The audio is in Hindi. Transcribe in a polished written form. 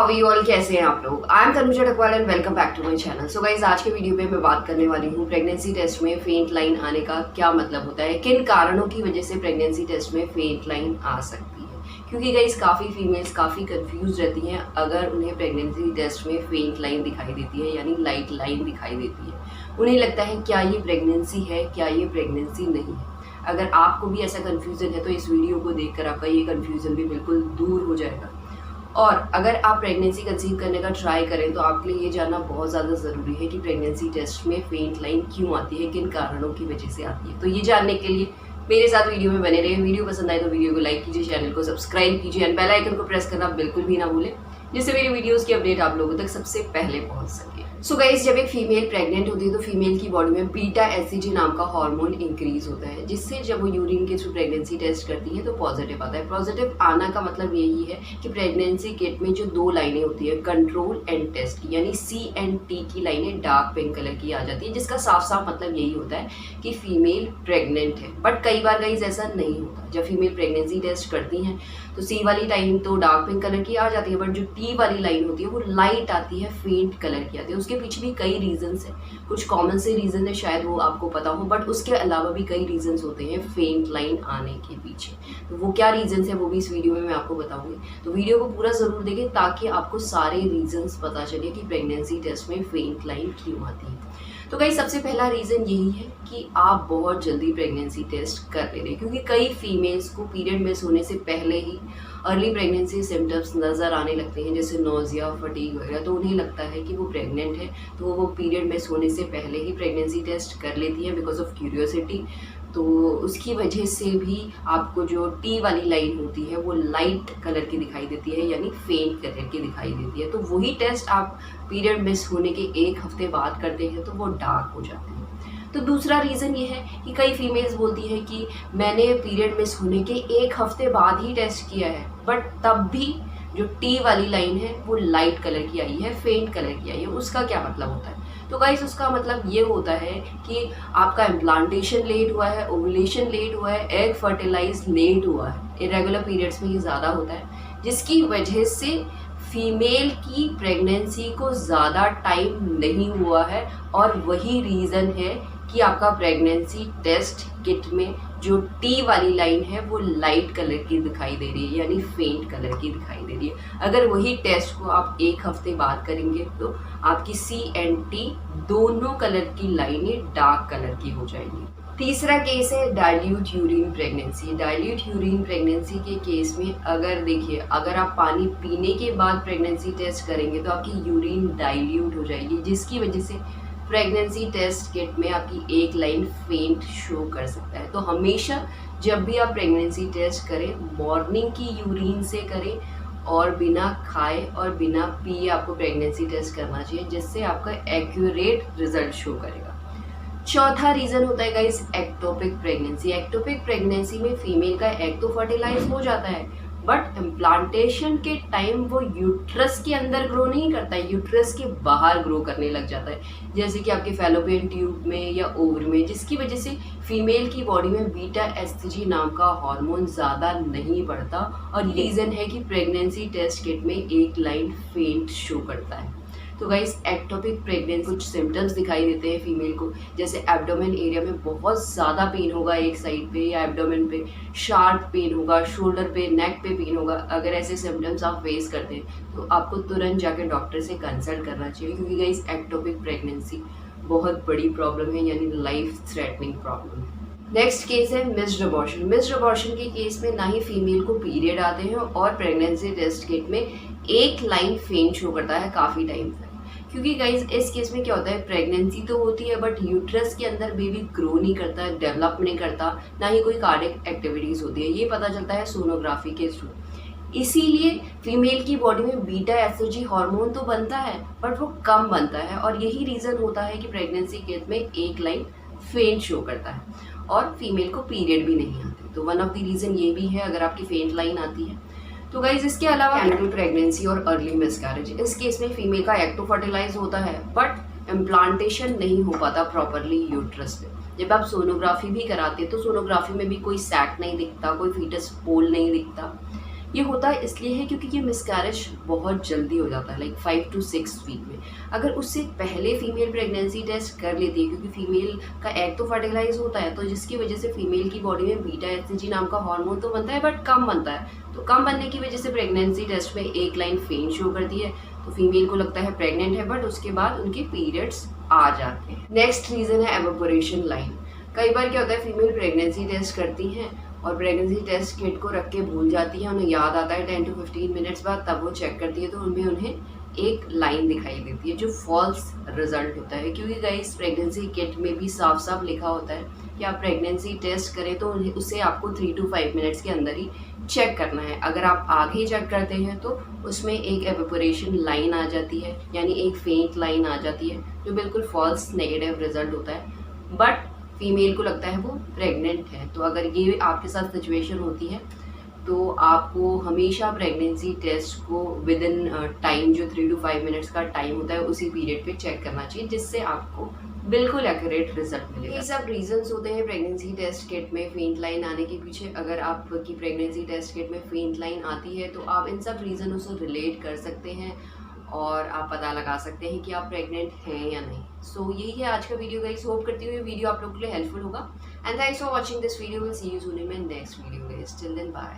हाउ यू ऑल, कैसे हैं आप लोग। I am Tanuja Takwal and welcome back to my channel. So guys, आज के वीडियो में मैं बात करने वाली हूँ प्रेगनेंसी टेस्ट में फेंट लाइन आने का क्या मतलब होता है, किन कारणों की वजह से प्रेगनेंसी टेस्ट में फेंट लाइन आ सकती है। क्योंकि गाइज काफ़ी फीमेल्स काफ़ी कंफ्यूज रहती हैं अगर उन्हें प्रेगनेंसी टेस्ट में फेंट लाइन दिखाई देती है, यानी लाइट लाइन दिखाई देती है। उन्हें लगता है क्या ये प्रेगनेंसी है, क्या ये प्रेगनेंसी नहीं है। अगर आपको भी ऐसा कन्फ्यूज़न है तो इस वीडियो को देखकर आपका ये कन्फ्यूज़न भी बिल्कुल दूर हो जाएगा। और अगर आप प्रेगनेंसी कंसीव करने का ट्राई करें तो आपके लिए ये जानना बहुत ज़्यादा ज़रूरी है कि प्रेगनेंसी टेस्ट में फेंट लाइन क्यों आती है, किन कारणों की वजह से आती है। तो ये जानने के लिए मेरे साथ वीडियो में बने रहे। वीडियो पसंद आए तो वीडियो को लाइक कीजिए, चैनल को सब्सक्राइब कीजिए एंड बेल आइकन को प्रेस करना बिल्कुल भी ना भूलें, जिससे मेरी वीडियोस की अपडेट आप लोगों तक सबसे पहले पहुंच सके। सो गाइस, जब एक फीमेल प्रेग्नेंट होती है तो फीमेल की बॉडी में बीटा एससीजी नाम का हार्मोन इंक्रीज होता है, जिससे जब वो यूरिन के थ्रू प्रेगनेंसी टेस्ट करती है तो पॉजिटिव आता है। पॉजिटिव आना का मतलब यही है कि प्रेगनेंसी किट में जो दो लाइनें होती है, कंट्रोल एंड टेस्ट की, यानी सी एंड टी की लाइनें डार्क पिंक कलर की आ जाती है, जिसका साफ साफ मतलब यही होता है कि फीमेल प्रेग्नेंट है। बट कई बार गाइस ऐसा नहीं होता। जब फीमेल प्रेगनेंसी टेस्ट करती हैं तो सी वाली लाइन तो डार्क पिंक कलर की आ जाती है, बट जो टी वाली लाइन होती है वो लाइट आती है, फेंट कलर की आती है। उसके पीछे भी कई रीजंस हैं। कुछ कॉमन से रीजन है, शायद वो आपको पता हो, बट उसके अलावा भी कई रीजंस होते हैं फेंट लाइन आने के पीछे। तो वो क्या रीजंस है वो भी इस वीडियो में मैं आपको बताऊंगी। तो वीडियो को पूरा ज़रूर देखें ताकि आपको सारे रीजंस पता चले कि प्रेगनेंसी टेस्ट में फेंट लाइन क्यों आती है। तो गाइस, सबसे पहला रीज़न यही है कि आप बहुत जल्दी प्रेगनेंसी टेस्ट कर ले रहे हैं, क्योंकि कई फीमेल्स को पीरियड मिस होने से पहले ही अर्ली प्रेगनेंसी सिम्टम्स नज़र आने लगते हैं, जैसे नोजिया, फटीग वगैरह। तो उन्हें लगता है कि वो प्रेग्नेंट है, तो वो पीरियड मिस होने से पहले ही प्रेगनेंसी टेस्ट कर लेती हैं बिकॉज ऑफ क्यूरियोसिटी। तो उसकी वजह से भी आपको जो टी वाली लाइन होती है वो लाइट कलर की दिखाई देती है, यानी फेंट कलर की दिखाई देती है। तो वही टेस्ट आप पीरियड मिस होने के एक हफ्ते बाद करते हैं तो वो डार्क हो जाते हैं। तो दूसरा रीज़न ये है कि कई फीमेल्स बोलती हैं कि मैंने पीरियड मिस होने के एक हफ्ते बाद ही टेस्ट किया है, बट तब भी जो टी वाली लाइन है वो लाइट कलर की आई है, फेंट कलर की आई है। उसका क्या मतलब होता है? तो गाइस, उसका मतलब ये होता है कि आपका इम्प्लांटेशन लेट हुआ है, ओवुलेशन लेट हुआ है, एग फर्टिलाइज लेट हुआ है। इरेगुलर पीरियड्स में ये ज़्यादा होता है, जिसकी वजह से फीमेल की प्रेगनेंसी को ज़्यादा टाइम नहीं हुआ है। और वही रीज़न है कि आपका प्रेगनेंसी टेस्ट किट में जो टी वाली लाइन है वो लाइट कलर की दिखाई दे रही है, यानी फेंट कलर की दिखाई दे रही है। अगर वही टेस्ट को आप एक हफ्ते बाद करेंगे तो आपकी सी एंड टी दोनों कलर की लाइनें डार्क कलर की हो जाएंगी। तीसरा केस है dilute urine pregnancy. Dilute urine pregnancy के केस में अगर आप पानी पीने के बाद प्रेगनेंसी टेस्ट करेंगे तो आपकी यूरिन डाइल्यूट हो जाएगी, जिसकी वजह से प्रेगनेंसी टेस्ट किट में आपकी एक लाइन फेंट शो कर सकता है। तो हमेशा जब भी आप प्रेगनेंसी टेस्ट करें, मॉर्निंग की यूरिन से करें और बिना खाए और बिना पिए आपको प्रेगनेंसी टेस्ट करना चाहिए, जिससे आपका एक्यूरेट रिजल्ट शो करेगा। चौथा रीज़न होता है guys ectopic pregnancy. Ectopic pregnancy में फीमेल का एग तो फर्टिलाइज हो जाता है, बट इम्प्लांटेशन के टाइम वो यूट्रस के अंदर ग्रो नहीं करता है, यूट्रस के बाहर ग्रो करने लग जाता है, जैसे कि आपके फैलोपियन ट्यूब में या ओवर में, जिसकी वजह से फीमेल की बॉडी में बीटा एससीजी नाम का हार्मोन ज़्यादा नहीं बढ़ता। और रीज़न है कि प्रेगनेंसी टेस्ट किट में एक लाइन फेंट शो करता है। तो गाइस, एक्टोपिक प्रेगनेंसी कुछ सिम्टम्स दिखाई देते हैं फीमेल को, जैसे एब्डोमेन एरिया में बहुत ज़्यादा पेन होगा एक साइड पे या एब्डोमेन पे, शार्प पेन होगा, शोल्डर पे, नेक पे पेन होगा। अगर ऐसे सिम्टम्स आप फेस करते हैं तो आपको तुरंत जाकर डॉक्टर से कंसल्ट करना चाहिए, क्योंकि गाइस एक्टोपिक प्रेगनेंसी बहुत बड़ी प्रॉब्लम है, यानी लाइफ थ्रेटनिंग प्रॉब्लम है। नेक्स्ट केस है मिस्ड अबॉर्शन। मिस्ड अबॉर्शन के केस में ना ही फीमेल को पीरियड आते हैं और प्रेगनेंसी टेस्ट किट में एक लाइन फेंट शो करता है काफ़ी टाइम तक। क्योंकि गाइज इस केस में क्या होता है, प्रेगनेंसी तो होती है बट यूट्रस के अंदर बेबी ग्रो नहीं करता, डेवलप नहीं करता, ना ही कोई कार्डियक एक्टिविटीज़ होती है। ये पता चलता है सोनोग्राफी के थ्रू। इसीलिए फीमेल की बॉडी में बीटा एसओजी हार्मोन तो बनता है बट वो कम बनता है, और यही रीज़न होता है कि प्रेगनेंसी केस में एक लाइन फेंट शो करता है और फीमेल को पीरियड भी नहीं आते। तो वन ऑफ द रीज़न ये भी है अगर आपकी फेंट लाइन आती है। तो गाइज, इसके अलावा कैनिकल प्रेगनेंसी और अर्ली मिसकैरेज, इस केस में फीमेल का एग तो फर्टिलाइज होता है बट इम्प्लांटेशन नहीं हो पाता प्रॉपरली यूट्रस पे। जब आप सोनोग्राफी भी कराते हैं तो सोनोग्राफी में भी कोई सैक नहीं दिखता, कोई फीटस पोल नहीं दिखता, ये होता इसलिए है क्योंकि ये मिसकैरेज बहुत जल्दी हो जाता है, लाइक 5 to 6 वीक में। अगर उससे पहले फीमेल प्रेगनेंसी टेस्ट कर लेती है, क्योंकि फीमेल का एग तो फर्टिलाइज होता है, तो जिसकी वजह से फीमेल की बॉडी में बीटा एचसीजी नाम का हार्मोन तो बनता है बट कम बनता है। तो कम बनने की वजह से प्रेगनेंसी टेस्ट में एक लाइन फेंट शो करती है, तो फीमेल को लगता है प्रेग्नेंट है, बट उसके बाद उनके पीरियड्स आ जाते हैं। नेक्स्ट रीजन है एवापोरेशन लाइन। कई बार क्या होता है, फीमेल प्रेगनेंसी टेस्ट करती हैं और प्रेगनेंसी टेस्ट किट को रख के भूल जाती है, उन्हें याद आता है 10 to 15 मिनट्स बाद, तब वो चेक करती है तो उन्हें एक लाइन दिखाई देती है जो फॉल्स रिजल्ट होता है। क्योंकि गाइस प्रेगनेंसी किट में भी साफ साफ लिखा होता है कि आप प्रेगनेंसी टेस्ट करें तो उसे आपको 3 to 5 मिनट्स के अंदर ही चेक करना है। अगर आप आगे ही चेक करते हैं तो उसमें एक एवेपोरेशन लाइन आ जाती है, यानी एक फेंट लाइन आ जाती है, जो बिल्कुल फॉल्स नेगेटिव रिजल्ट होता है, बट फीमेल को लगता है वो प्रेग्नेंट है। तो अगर ये आपके साथ सिचुएशन होती है तो आपको हमेशा प्रेगनेंसी टेस्ट को विद इन टाइम, जो 3 to 5 मिनट्स का टाइम होता है, उसी पीरियड पे चेक करना चाहिए, जिससे आपको बिल्कुल एक्यूरेट रिजल्ट मिलेगा। ये सब रीजंस होते हैं प्रेगनेंसी टेस्ट किट में फेंट लाइन आने के पीछे। अगर आपकी प्रेगनेंसी टेस्ट किट में फेंट लाइन आती है तो आप इन सब रीजनों से रिलेट कर सकते हैं और आप पता लगा सकते हैं कि आप प्रेग्नेंट हैं या नहीं। सो यही है आज का वीडियो गाइस। होप करती हूँ ये वीडियो आप लोगों के लिए हेल्पफुल होगा, and thanks for watching this video. Will see you soon in my next video guys. Till then bye.